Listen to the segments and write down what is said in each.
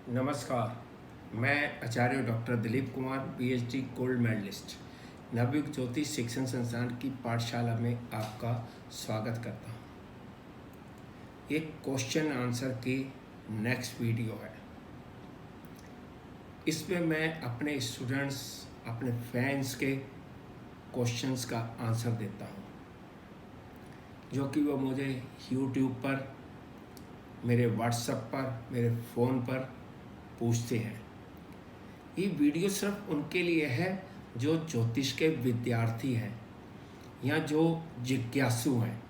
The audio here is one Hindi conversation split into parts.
नमस्कार। मैं Acharya doctor Dilip Kumar, PhD gold medalist, Navyug Jyotish Shikshan संस्थान की पाठशाला में आपका स्वागत करता हूँ। ये क्वेश्चन आंसर की नेक्स्ट वीडियो है। इसमें मैं अपने स्टूडेंट्स, अपने फैंस के क्वेश्चंस का आंसर देता हूँ, जो कि वो मुझे यूट्यूब पर, मेरे व्हाट्सएप पर, मेरे फ़ोन पर पूछते हैं। ये वीडियो सिर्फ उनके लिए है जो ज्योतिष के विद्यार्थी हैं या जो जिज्ञासु हैं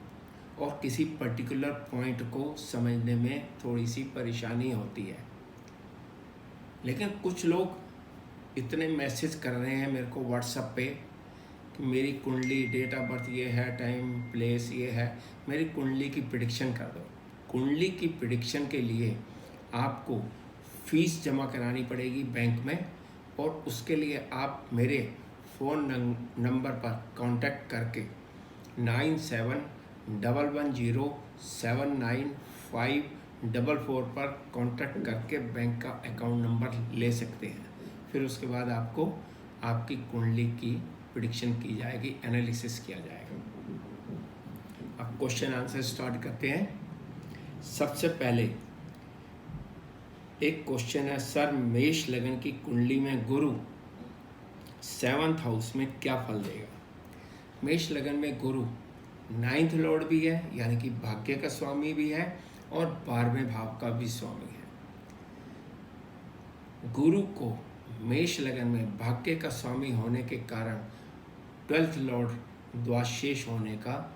और किसी पर्टिकुलर पॉइंट को समझने में थोड़ी सी परेशानी होती है। लेकिन कुछ लोग इतने मैसेज कर रहे हैं मेरे को व्हाट्सएप पे कि मेरी कुंडली, डेट ऑफ बर्थ ये है, टाइम प्लेस ये है, मेरी कुंडली की प्रेडिक्शन कर दो। कुंडली की प्रेडिक्शन के लिए आपको फ़ीस जमा करानी पड़ेगी बैंक में, और उसके लिए आप मेरे फ़ोन नंबर पर कांटेक्ट करके 9711079544 पर कांटेक्ट करके बैंक का अकाउंट नंबर ले सकते हैं। फिर उसके बाद आपको आपकी कुंडली की प्रेडिक्शन की जाएगी, एनालिसिस किया जाएगा। अब क्वेश्चन आंसर स्टार्ट करते हैं। सबसे पहले एक क्वेश्चन है, सर मेष लगन की कुंडली में गुरु 7th हाउस में क्या फल देगा। मेष लगन में गुरु 9th लॉर्ड भी है, यानी कि भाग्य का स्वामी भी है, और 12वें भाव का भी स्वामी है। गुरु को मेष लगन में भाग्य का स्वामी होने के कारण 12th लॉर्ड द्वादशेष होने का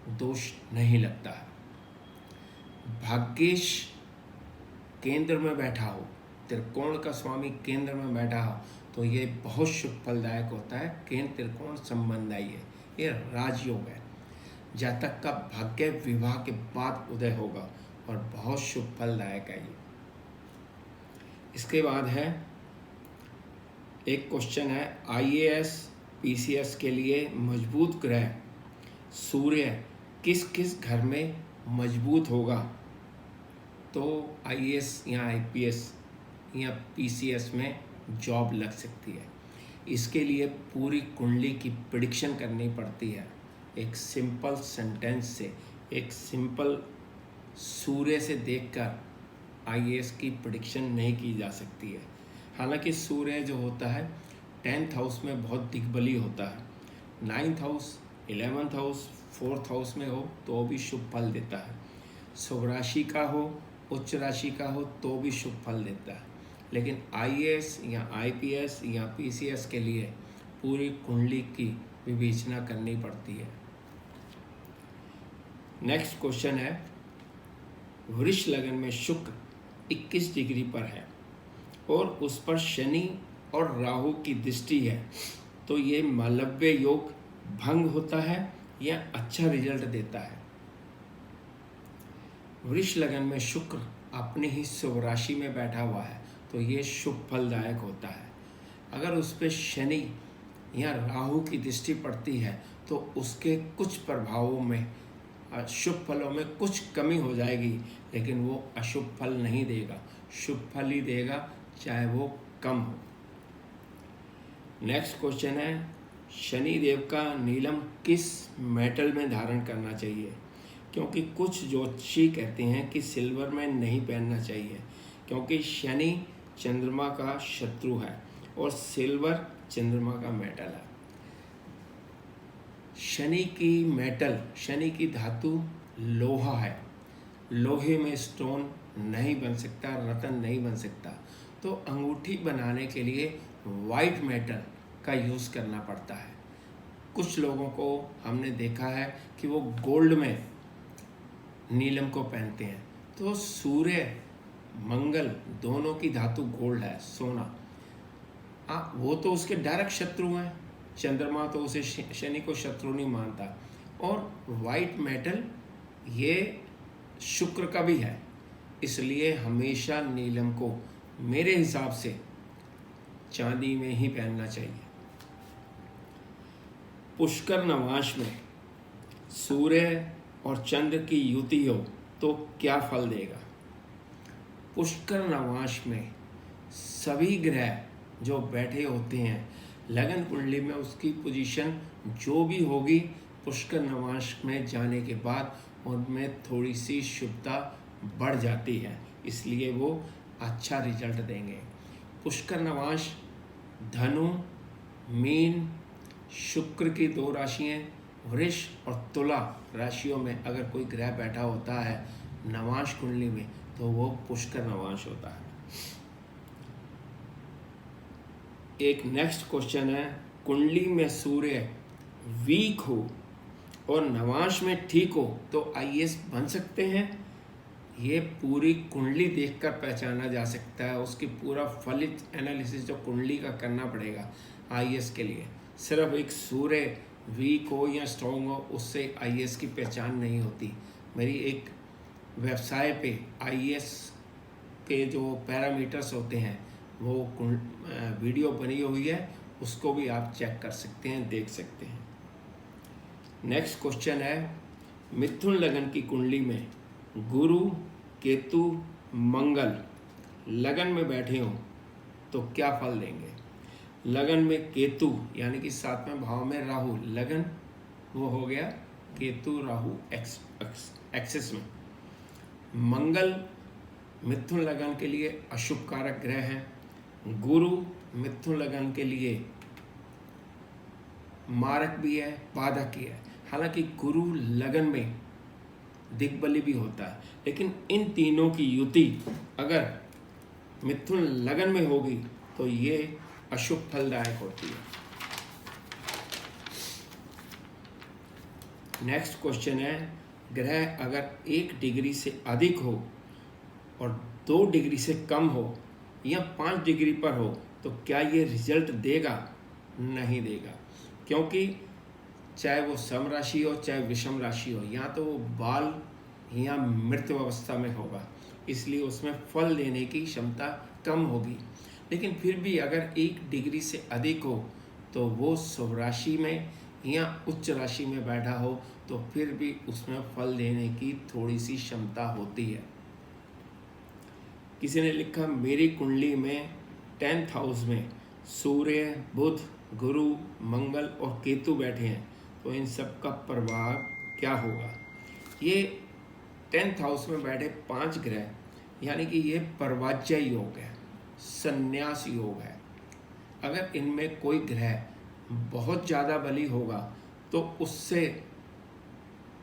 दोष नहीं लगता है। भाग्येश केंद्र में बैठा हो, त्रिकोण का स्वामी केंद्र में बैठा हो, तो ये बहुत शुभ फलदायक होता है। केंद्र त्रिकोण संबंधाई है, ये राजयोग है। जातक का भाग्य विवाह के बाद उदय होगा और बहुत शुभ फलदायक है ये। इसके बाद है एक क्वेश्चन है, आईएएस पीसीएस के लिए मजबूत ग्रह सूर्य किस किस घर में मजबूत होगा तो आईएएस या आईपीएस या पीसीएस में जॉब लग सकती है। इसके लिए पूरी कुंडली की प्रेडिक्शन करनी पड़ती है। एक सिंपल सेंटेंस से, एक सिंपल सूर्य से देखकर आईएएस की प्रेडिक्शन नहीं की जा सकती है। हालांकि सूर्य जो होता है 10th हाउस में बहुत दिग्बली होता है। 9th house, 11th house, 4th house में हो तो भी शुभ फल देता है। शुभ राशि का हो, उच्च राशि का हो तो भी शुभ फल देता है। लेकिन आईएएस या आईपीएस या पीसीएस के लिए पूरी कुंडली की विवेचना करनी पड़ती है। नेक्स्ट क्वेश्चन है, वृष लगन में शुक्र 21 डिग्री पर है और उस पर शनि और राहु की दृष्टि है, तो ये मालव्य योग भंग होता है या अच्छा रिजल्ट देता है। वृष लगन में शुक्र अपनी ही शुभ राशि में बैठा हुआ है तो ये शुभ फलदायक होता है। अगर उस पर शनि या राहु की दृष्टि पड़ती है तो उसके कुछ प्रभावों में, शुभ फलों में कुछ कमी हो जाएगी, लेकिन वो अशुभ फल नहीं देगा, शुभ फल ही देगा, चाहे वो कम हो। नेक्स्ट क्वेश्चन है, शनि देव का नीलम किस मेटल में धारण करना चाहिए, क्योंकि कुछ ज्योतिषी कहते हैं कि सिल्वर में नहीं पहनना चाहिए, क्योंकि शनि चंद्रमा का शत्रु है और सिल्वर चंद्रमा का मेटल है। शनि की मेटल, शनि की धातु लोहा है। लोहे में स्टोन नहीं बन सकता, रत्न नहीं बन सकता, तो अंगूठी बनाने के लिए वाइट मेटल का यूज़ करना पड़ता है। कुछ लोगों को हमने देखा है कि वो गोल्ड में नीलम को पहनते हैं। तो सूर्य मंगल दोनों की धातु गोल्ड है, सोना। वो तो उसके डायरेक्ट शत्रु हैं। चंद्रमा तो उसे शनि को शत्रु नहीं मानता। और वाइट मेटल ये शुक्र का भी है, इसलिए हमेशा नीलम को मेरे हिसाब से चांदी में ही पहनना चाहिए। पुष्कर नवाश में सूर्य और चंद्र की युति हो तो क्या फल देगा। पुष्कर नवांश में सभी ग्रह जो बैठे होते हैं लगन कुंडली में, उसकी पोजीशन जो भी होगी पुष्कर नवांश में जाने के बाद उनमें थोड़ी सी शुभता बढ़ जाती है, इसलिए वो अच्छा रिजल्ट देंगे। पुष्कर नवांश धनु, मीन, शुक्र की 2 राशियाँ, वृष और तुला राशियों में अगर कोई ग्रह बैठा होता है नवांश कुंडली में तो वो पुष्कर नवांश होता है। एक नेक्स्ट क्वेश्चन है, कुंडली में सूर्य वीक हो और नवांश में ठीक हो तो आईएएस बन सकते हैं? ये पूरी कुंडली देखकर पहचाना जा सकता है, उसकी पूरा फलित एनालिसिस जो कुंडली का करना पड़ेगा आईएएस के लिए। सिर्फ एक सूर्य वीक हो या स्ट्रॉन्ग हो उससे आईएएस की पहचान नहीं होती। मेरी एक वेबसाइट पे आईएएस के जो पैरामीटर्स होते हैं वो वीडियो बनी हुई है, उसको भी आप चेक कर सकते हैं, देख सकते हैं। नेक्स्ट क्वेश्चन है, मिथुन लगन की कुंडली में गुरु, केतु, मंगल लगन में बैठे हों तो क्या फल देंगे? लगन में केतु यानी कि 7वें भाव में राहु, लगन वो हो गया केतु राहु एक्सिस में। मंगल मिथुन लगन के लिए अशुभ कारक ग्रह है। गुरु मिथुन लगन के लिए मारक भी है, बाधक भी है। हालांकि गुरु लगन में दिग्बली भी होता है, लेकिन इन तीनों की युति अगर मिथुन लगन में होगी तो ये अशुभ फलदायक होती है। नेक्स्ट क्वेश्चन है, ग्रह अगर 1 डिग्री से अधिक हो और 2 डिग्री से कम हो या 5 डिग्री पर हो तो क्या ये रिजल्ट देगा? नहीं देगा, क्योंकि चाहे वो सम राशि हो चाहे विषम राशि हो, या तो वो बाल या मृत्यु अवस्था में होगा, इसलिए उसमें फल देने की क्षमता कम होगी। लेकिन फिर भी अगर 1 डिग्री से अधिक हो तो वो शुभ राशि में या उच्च राशि में बैठा हो तो फिर भी उसमें फल देने की थोड़ी सी क्षमता होती है। किसी ने लिखा, मेरी कुंडली में 10th हाउस में सूर्य, बुध, गुरु, मंगल और केतु बैठे हैं तो इन सब का प्रभाव क्या होगा? ये 10th हाउस में बैठे 5 ग्रह यानी कि ये परवाज्य योग है, संन्यास योग है। अगर इनमें कोई ग्रह बहुत ज़्यादा बली होगा तो उससे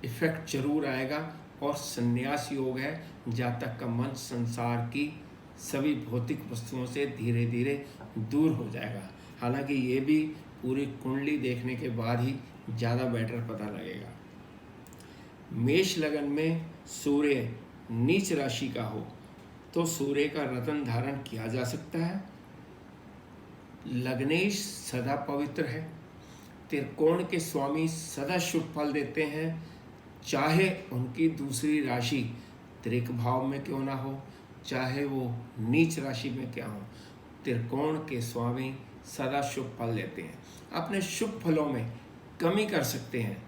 इफेक्ट जरूर आएगा, और संन्यास योग है, जातक का मन संसार की सभी भौतिक वस्तुओं से धीरे धीरे दूर हो जाएगा। हालांकि ये भी पूरी कुंडली देखने के बाद ही ज़्यादा बेटर पता लगेगा। मेष लगन में सूर्य नीच राशि का हो तो सूर्य का रत्न धारण किया जा सकता है। लग्नेश सदा पवित्र है। त्रिकोण के स्वामी सदा शुभ फल देते हैं, चाहे उनकी दूसरी राशि त्रिक भाव में क्यों ना हो, चाहे वो नीच राशि में क्या हो, त्रिकोण के स्वामी सदा शुभ फल देते हैं। अपने शुभ फलों में कमी कर सकते हैं,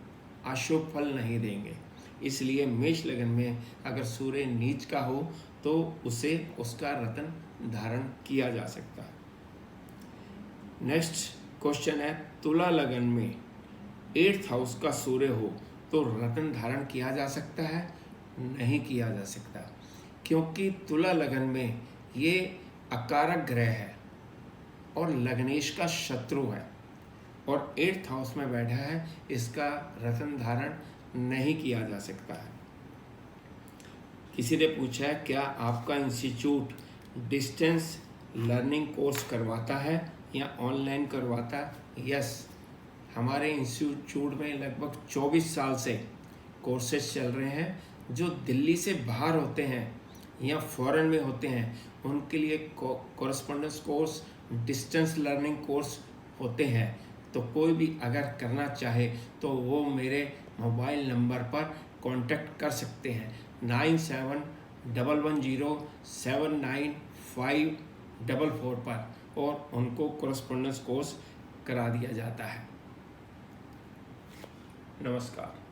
अशुभ फल नहीं देंगे। इसलिए मेष लगन में अगर सूर्य नीच का हो तो उसे उसका रत्न धारण किया जा सकता है। नेक्स्ट क्वेश्चन है, तुला लगन में 8th हाउस का सूर्य हो तो रत्न धारण किया जा सकता है? नहीं किया जा सकता, क्योंकि तुला लगन में ये अकारक ग्रह है और लग्नेश का शत्रु है और 8th हाउस में बैठा है, इसका रत्न धारण नहीं किया जा सकता है। किसी ने पूछा है, क्या आपका इंस्टीट्यूट डिस्टेंस लर्निंग कोर्स करवाता है या ऑनलाइन करवाता है? यस, हमारे इंस्टीट्यूट में लगभग 24 साल से कोर्सेज चल रहे हैं। जो दिल्ली से बाहर होते हैं या फॉरेन में होते हैं उनके लिए correspondence course, distance learning course होते हैं। तो कोई भी अगर करना चाहे तो वो मेरे मोबाइल नंबर पर कांटेक्ट कर सकते हैं 9711079544 पर, और उनको कॉरेस्पॉन्डेंस कोर्स करा दिया जाता है। नमस्कार।